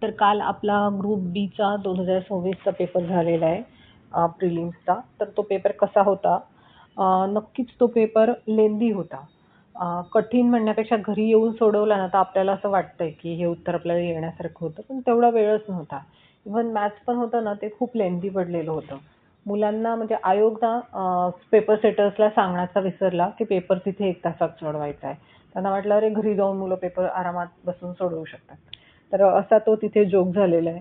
तर काल आपला ग्रुप बीचा 2026चा पेपर झालेला आहे, प्रिलिम्सचा. तर तो पेपर कसा होता? नक्कीच तो पेपर लेंदी होता. कठीण म्हणण्यापेक्षा घरी येऊन सोडवला ना, तर आपल्याला असं वाटतंय की हे उत्तर आपल्याला येण्यासारखं होतं, पण तेवढा वेळच नव्हता. इव्हन मॅथ्स पण होतं ना, ते खूप लेंदी पडलेलं होतं. मुलांना म्हणजे आयोग ना पेपर सेटर्सला सांगण्याचा विसरला की पेपर तिथे 1 तासात सोडवायचा आहे. त्यांना वाटलं, अरे घरी जाऊन मुलं पेपर आरामात बसून सोडवू शकतात. तर असा तो तिथे जोक झालेला आहे.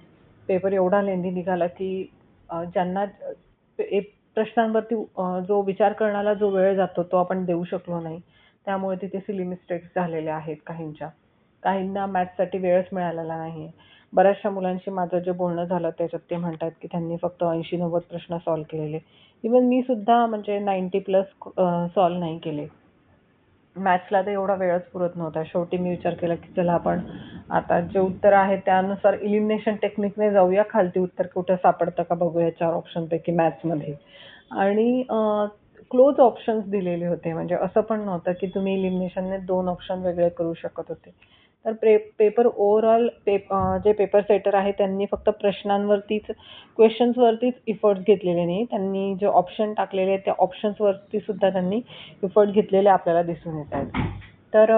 पेपर एवढा लेंदी निघाला की ज्यांना प्रश्नांवरती जो विचार करण्याला जो वेळ जातो तो आपण देऊ शकलो नाही. त्यामुळे तिथे सिली मिस्टेक्स झालेल्या आहेत काहींच्या. काहींना मॅथ्ससाठी वेळच मिळालेला नाहीये. बऱ्याचशा मुलांशी माझं जे बोलणं झालं त्याच्यात ते म्हणतात की त्यांनी फक्त 80-90 प्रश्न सॉल्व्ह केलेले. इव्हन मी सुद्धा म्हणजे 90 प्लस सॉल्व्ह नाही केले. मॅथ्सला तर एवढा वेळच पुरत नव्हता. शेवटी मी विचार केला की चला आपण आता जे उत्तर आहे त्यानुसार एलिमिनेशन टेक्निकने जाऊया. खालती उत्तर कुठं सापडतं का बघूया 4 ऑप्शनपैकी मॅथ्समध्ये. आणि क्लोज ऑप्शन्स दिलेले होते. म्हणजे असं पण नव्हतं की तुम्ही एलिमिनेशनने 2 ऑप्शन वेगळे करू शकत होते. तर पेपर ओव्हरऑल जे पेपर सेटर आहे त्यांनी फक्त प्रश्नांवरतीच क्वेशन्सवरतीच एफर्ट्स घेतलेले नाही. त्यांनी जे ऑप्शन टाकलेले आहेत त्या ऑप्शन्सवरती सुद्धा त्यांनी एफर्ट घेतलेले आपल्याला दिसून येत आहेत. तर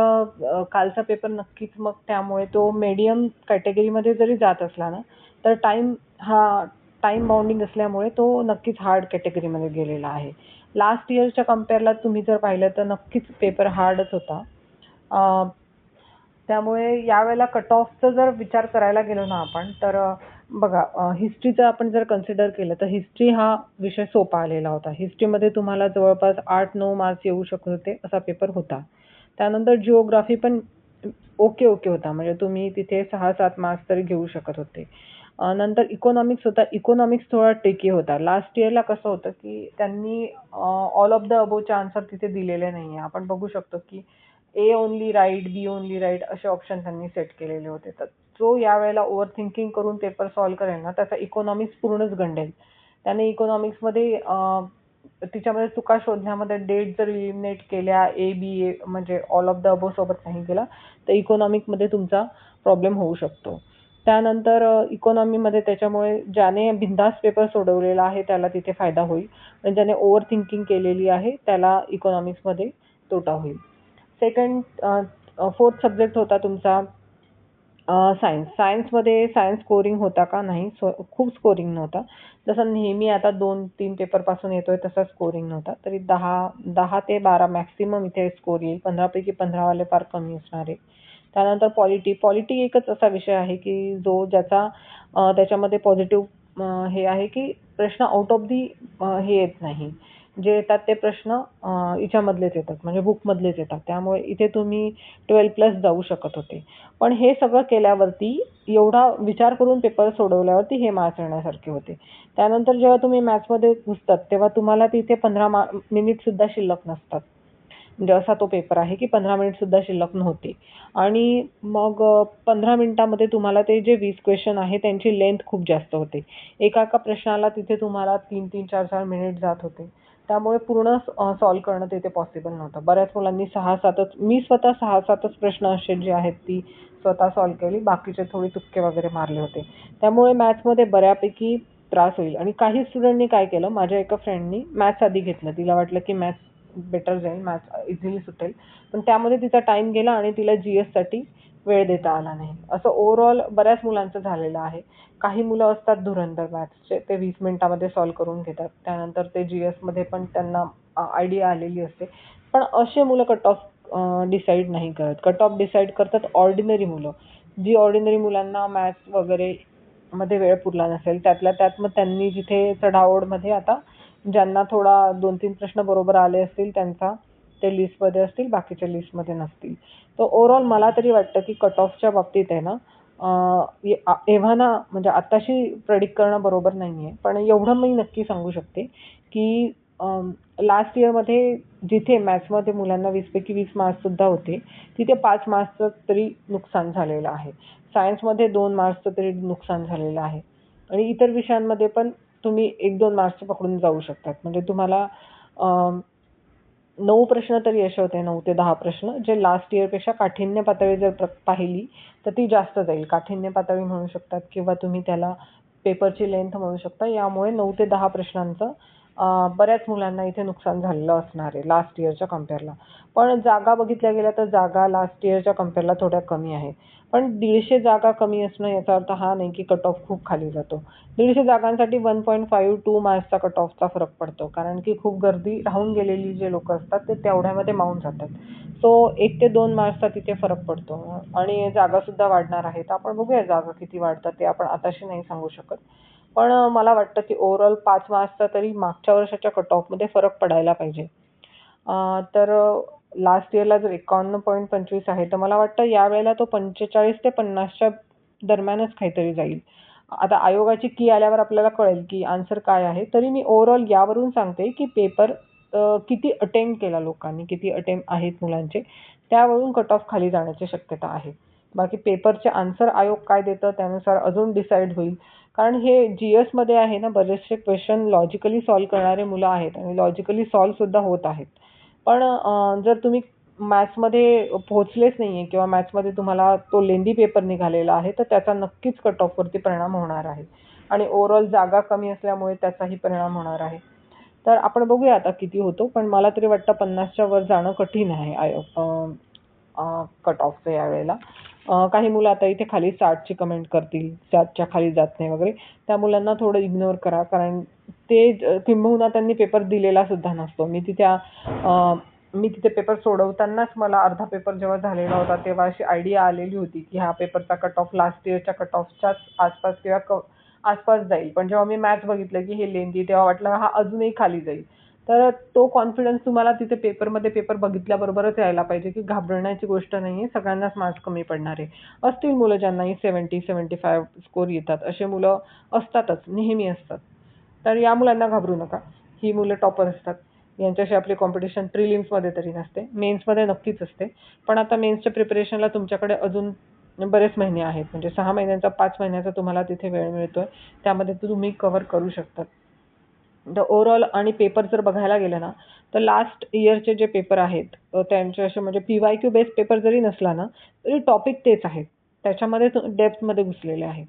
कालचा पेपर नक्कीच मग त्यामुळे तो मीडियम कॅटेगरीमध्ये जरी जात असला ना, तर टाईम बाउंडिंग असल्यामुळे तो नक्कीच हार्ड कॅटेगरीमध्ये गेलेला आहे. लास्ट इयरच्या कंपेअरला तुम्ही जर पाहिलं तर नक्कीच पेपर हार्डच होता. त्यामुळे यावेळेला कट ऑफचा जर विचार करायला गेलो ना आपण तर बघा, हिस्ट्रीचं आपण जर कन्सिडर केलं तर हिस्ट्री हा विषय सोपा आलेला होता. हिस्ट्रीमध्ये तुम्हाला जवळपास 8-9 मार्क्स येऊ शकत होते असा पेपर होता. त्यानंतर जिओग्राफी पण ओके होता. म्हणजे तुम्ही तिथे 6-7 मार्क्स तरी घेऊ शकत होते. नंतर इकॉनॉमिक्स होता. इकॉनॉमिक्स थोडा ट्रिकी होता. लास्ट इयरला कसं होतं की त्यांनी ऑल ऑफ द अबोव्हचे आन्सर तिथे दिलेले नाहीये. आपण बघू शकतो की ए ओन्ली राईट, बी ओन्ली राईट असे ऑप्शन त्यांनी सेट केलेले होते. तर जो यावेळेला ओव्हर थिंकिंग करून पेपर सॉल्व्ह करेल ना, त्याचा इकॉनॉमिक्स पूर्णच गंडेल. त्याने इकॉनॉमिक्समध्ये तिच्यामध्ये चुका शोधण्यामध्ये डेट जर एलिमिनेट केल्या, ए, बी म्हणजे ऑल ऑफ द अबोव्ह सोबत नाही केला, तर इकॉनॉमिकमध्ये तुमचा प्रॉब्लेम होऊ शकतो. त्यानंतर इकॉनॉमीमध्ये त्याच्यामुळे ज्याने बिनधास्त पेपर सोडवलेला आहे त्याला तिथे फायदा होईल. आणि ज्याने ओव्हर थिंकिंग केलेली आहे त्याला इकॉनॉमिक्समध्ये तोटा होईल. फोर्थ सब्जेक्ट होता तुमचा सायन्स. सायन्स स्कोरिंग होता का? नाही. खूप स्कोरिंग नव्हता. जसं नेहमी आता 2-3 पेपरपासून येतोय तसा स्कोरिंग नव्हता. तरी 10 ते 12 मॅक्सिमम इथे स्कोर येईल. 15 पैकी 15 वाले फार कमी असणार आहे. त्यानंतर पॉलिटी एकच असा विषय आहे की ज्याचा त्याच्यामध्ये पॉझिटिव्ह हे आहे की प्रश्न आउट ऑफ दी हे येत नाही. जे येतात ते प्रश्न हिच्यामधलेच येतात म्हणजे बुकमधलेच येतात. त्यामुळे इथे तुम्ही 12 प्लस जाऊ शकत होते. पण हे सगळं केल्यावरती एवढा विचार करून पेपर सोडवल्यावरती हे मार्क्स येण्यासारखे होते. त्यानंतर जेव्हा तुम्ही मॅथ्समध्ये घुसतात तेव्हा तुम्हाला तिथे 15 मिनिट सुद्धा शिल्लक नसतात. म्हणजे असा तो पेपर आहे की 15 मिनिट सुद्धा शिल्लक नव्हते. आणि मग 15 मिनिटामध्ये तुम्हाला ते जे 20 क्वेश्चन आहे त्यांची लेंथ खूप जास्त होते. एका प्रश्नाला तिथे तुम्हाला 3-3, 4-4 मिनिट जात होते. त्यामुळे पूर्ण सॉल्व्ह करणं तिथे पॉसिबल नव्हतं. बऱ्याच मुलांनी 6-7च मी स्वतः 6-7च प्रश्न असे जे आहेत ती स्वतः सॉल्व्ह केली. बाकीचे थोडे तुक्के वगैरे मारले होते. त्यामुळे मॅथ्समध्ये बऱ्यापैकी त्रास होईल. आणि काही स्टुडंटनी काय केलं, माझ्या एका फ्रेंडनी मॅथ्स आधी घेतलं. तिला वाटलं की मॅथ्स बेटर जाईल, मॅथ्स इझिली सुटेल. पण त्यामध्ये तिचा टाईम गेला आणि तिला जीएससाठी वेळ देता आला नाही. असं ओव्हरऑल बऱ्याच मुलांचं झालेलं आहे. काही मुलं असतात धुरंधर मॅथ्सचे, ते 20 मिनिटामध्ये सॉल्व्ह करून घेतात. त्यानंतर ते जीएसमध्ये पण त्यांना आयडिया आलेली असते. पण असे मुलं कट ऑफ डिसाईड नाही करत. कट ऑफ डिसाईड करतात ऑर्डिनरी मुलं. जी ऑर्डिनरी मुलांना मॅथ्स वगैरे मध्ये वेळ पुरला नसेल, त्यातल्या त्यात मग त्यांनी जिथे चढाओढमध्ये आता ज्यांना थोडा 2-3 प्रश्न बरोबर आले असतील त्यांचा ते लिस्टमध्ये असतील, बाकीच्या लिस्टमध्ये नसतील. तर ओव्हरऑल मला तरी वाटतं की कट ऑफच्या बाबतीत आहे ना, एव्हाना म्हणजे आत्ताशी प्रेडिक्ट करणं बरोबर नाहीये. पण एवढं मी नक्की सांगू शकते की लास्ट इयरमध्ये जिथे मॅथ्समध्ये मुलांना 20 पैकी 20 मार्क्स सुद्धा होते, तिथे 5 मार्क्सचं तरी नुकसान झालेलं आहे. सायन्समध्ये 2 मार्क्सचं तरी नुकसान झालेलं आहे. आणि इतर विषयांमध्ये पण तुम्ही 1-2 मार्क्स पकडून जाऊ शकतात. म्हणजे तुम्हाला 9 प्रश्न तरी असे होते, 9 ते 10 प्रश्न, जे लास्ट इयरपेक्षा काठिण्य पातळी जर पाहिली तर ती जास्त जाईल. काठिण्य पातळी म्हणू शकतात किंवा तुम्ही त्याला पेपरची लेंथ म्हणू शकता. यामुळे 9 ते 10 प्रश्नांचं बऱ्याच मुलांना इथे नुकसान झालेलं असणार आहे लास्ट इयरच्या कंपेअरला. पण जागा बघितल्या गेल्या तर जागा लास्ट इयरच्या कंपेअरला थोड्या कमी आहेत. पण 150 जागा कमी असणं याचा अर्थ हा नाही की कट ऑफ खूप खाली जातो. 150 जागांसाठी 1.52 मार्क्सचा कट ऑफचा फरक पडतो. कारण की खूप गर्दी राहून गेलेली जे लोकं असतात ते तेवढ्यामध्ये मावून जातात. सो 1 ते 2 मार्क्सचा तिथे फरक पडतो आणि जागासुद्धा वाढणार आहेत. आपण बघूया जागा किती वाढतात ते आपण आताशी नाही सांगू शकत. पण मला वाटतं की ओव्हरऑल 5 मार्क्सचा तरी मागच्या वर्षाच्या कट ऑफमध्ये फरक पडायला पाहिजे. तर लास्ट इयरला जर 51.25 आहे, तर मला वाटतं यावेळेला तो 45 ते 50च्या दरम्यानच काहीतरी जाईल. आता आयोगाची की आल्यावर आपल्याला कळेल की आन्सर काय आहे. तरी मी ओव्हरऑल यावरून सांगते की पेपर किती अटेम्प्ट केला लोकांनी, किती अटेम्प्ट आहेत मुलांचे, त्यावरून कट ऑफ खाली जाण्याची शक्यता आहे. बाकी पेपरचे आन्सर आयोग काय देतं त्यानुसार अजून डिसाईड होईल. कारण हे जी-एसमध्ये आहे ना, बरेचसे क्वेश्चन लॉजिकली सॉल्व्ह करणारे मुलं आहेत आणि लॉजिकली सॉल्व्ह सुद्धा होत आहेत. पण जर तुम्ही मॅथ्समध्ये पोहोचलेच नाहीये किंवा मॅथ्समध्ये तुम्हाला तो लेंदी पेपर निघालेला आहे, तर त्याचा नक्कीच कट ऑफवरती परिणाम होणार आहे आणि ओव्हरऑल जागा कमी असल्यामुळे त्याचाही परिणाम होणार आहे. तर आपण बघूया आता किती होतो. पण मला तरी वाटतं 50च्या वर जाणं कठीण आहे कट ऑफचं यावेळेला. काही मुलं आता इथे खाली 60ची कमेंट करतील, 60च्या खाली जात नाही वगैरे. त्या मुलांना थोडं इग्नोर करा. कारण ते किंबहुना त्यांनी पेपर दिलेला सुद्धा नसतो. मी तिथे पेपर सोडवतानाच मला अर्धा पेपर जेव्हा झालेला होता, तेव्हा अशी आयडिया आलेली होती, की हा पेपरचा कट ऑफ लास्ट इयरच्या कट ऑफच्याच आसपास किंवा आसपास जाईल. पण जेव्हा मी मॅथ्स बघितलं, की हे लेंदी, तेव्हा वाटलं हा अजूनही खाली जाईल. तर तो कॉन्फिडन्स तुम्हाला तिथे पेपरमध्ये पेपर बघितल्याबरोबरच यायला पाहिजे, की घाबरण्याची गोष्ट नाहीये. सगळ्यांनाच मार्क्स कमी पडणार आहे. असतील मुलं ज्यांनाही 70-75 स्कोर येतात. अशी मुलं असतातच, नेहमी असतात. तर या मुलांना घाबरू नका. ही मुलं टॉपर असतात. यांच्याशी आपली कॉम्पिटिशन प्रिलिम्समध्ये तरी नसते. मेन्समध्ये नक्कीच असते. पण आता मेन्सच्या प्रिपरेशनला तुमच्याकडे अजून बरेच महिने आहेत. म्हणजे 6 महिन्यांचा, 5 महिन्याचा तुम्हाला तिथे वेळ मिळतोय. त्यामध्ये तुम्ही कव्हर करू शकता. तर ओव्हरऑल आणि पेपर जर बघायला गेलं ना, तर लास्ट इयरचे जे पेपर आहेत त्यांचे असे म्हणजे पी-वाय-क्यू बेस्ड पेपर जरी नसला ना, तरी टॉपिक तेच आहेत. त्याच्यामध्ये डेप्थमध्ये घुसलेले आहे.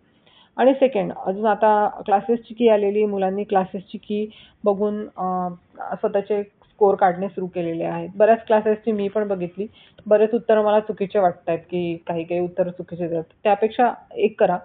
आणि सेकंड अजून आता क्लासेसची की आलेली मुलांनी क्लासेसची की बघून स्वतःचे स्कोर काढणे सुरू केलेले आहेत. बऱ्याच क्लासेसची मी पण बघितली. बरेच उत्तरं मला चुकीचे वाटतायत, की काही-काही उत्तरं चुकीचे देतात. त्यापेक्षा एक करा,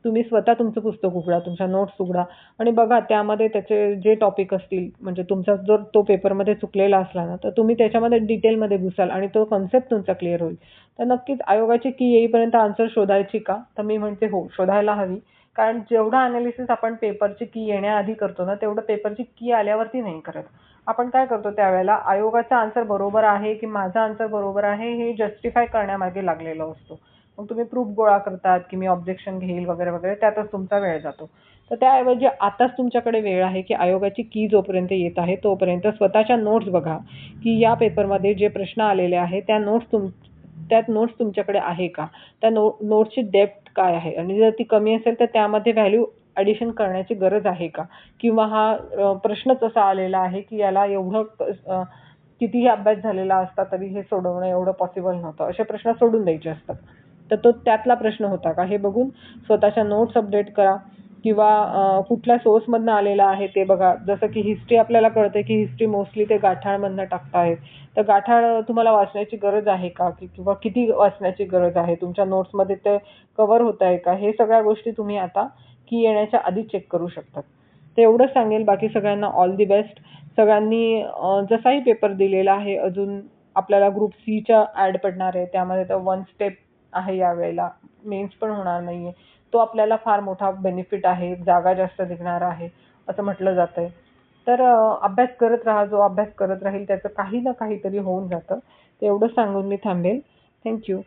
तुम्ही स्वतः तुमचं पुस्तक उघडा, तुमच्या नोट्स उघडा आणि बघा त्यामध्ये त्याचे जे टॉपिक असतील म्हणजे तुमचा जर तो पेपरमध्ये चुकलेला असला ना, तर तुम्ही त्याच्यामध्ये डिटेलमध्ये घुसाल आणि तो कन्सेप्ट तुमचा क्लिअर होईल. तर नक्कीच आयोगाची की येईपर्यंत आन्सर शोधायची का? तर मी म्हणते हो, शोधायला हवी. कारण जेवढं एनालिसिस आपण पेपरची की येण्याआधी करतो ना, तेवढं पेपरची की आल्यावरती नाही करत. आपण काय करतो त्यावेळेला आयोगाचा आन्सर बरोबर आहे की माझा आन्सर बरोबर आहे हे जस्टिफाय करण्यामागे लागलेलो असतो. मग तुम्ही प्रूफ गोळा करतात की मी ऑब्जेक्शन घेईल वगैरे, वगैरे त्यातच तुमचा वेळ जातो. तर त्याऐवजी आताच तुमच्याकडे वेळ आहे की आयोगाची की जोपर्यंत येत आहे तोपर्यंत स्वतःच्या नोट्स बघा, की या पेपरमध्ये जे प्रश्न आलेले आहेत त्यात नोट्स तुमच्याकडे आहे का? त्या नोट्सची डेप्थ काय आहे? आणि जर ती कमी असेल तर त्यामध्ये व्हॅल्यू ॲडिशन करण्याची गरज आहे का? किंवा हा प्रश्नच असा आलेला आहे की याला कितीही अभ्यास झालेला असता तरी हे सोडवणं एवढं पॉसिबल नव्हतं. असे प्रश्न सोडून द्यायचे असतात. तर तो त्यातला प्रश्न होता का? हे बघून स्वतःच्या नोट्स अपडेट करा किंवा कुठल्या सोर्समधनं आलेला आहे ते बघा. जसं की हिस्ट्री आपल्याला कळतंय की हिस्ट्री मोस्टली ते गाठाळमधनं टाकताहेत. तर गाठाळ तुम्हाला वाचण्याची गरज आहे का? किंवा किती वाचण्याची गरज आहे? तुमच्या नोट्समध्ये ते कव्हर होतंय का? हे सगळ्या गोष्टी तुम्ही आता की येण्याच्या आधी चेक करू शकतात. तर एवढंच सांगेल. बाकी सगळ्यांना ऑल दी बेस्ट. सगळ्यांनी जसाही पेपर दिलेला आहे अजून आपल्याला ग्रुप सीच्या ॲड पडणार आहे. त्यामध्ये तर 1 स्टेप आहे यावेळेला. मेन्स पण होणार नाहीये. तो आपल्याला फार मोठा बेनिफिट आहे. जागा जास्त निघणार आहे, असं म्हटलं जातंय. तर अभ्यास करत राहा. जो अभ्यास करत राहील त्याचं काही ना काहीतरी होऊन जातं. तर एवढंच सांगून मी थांबेल. Thank you.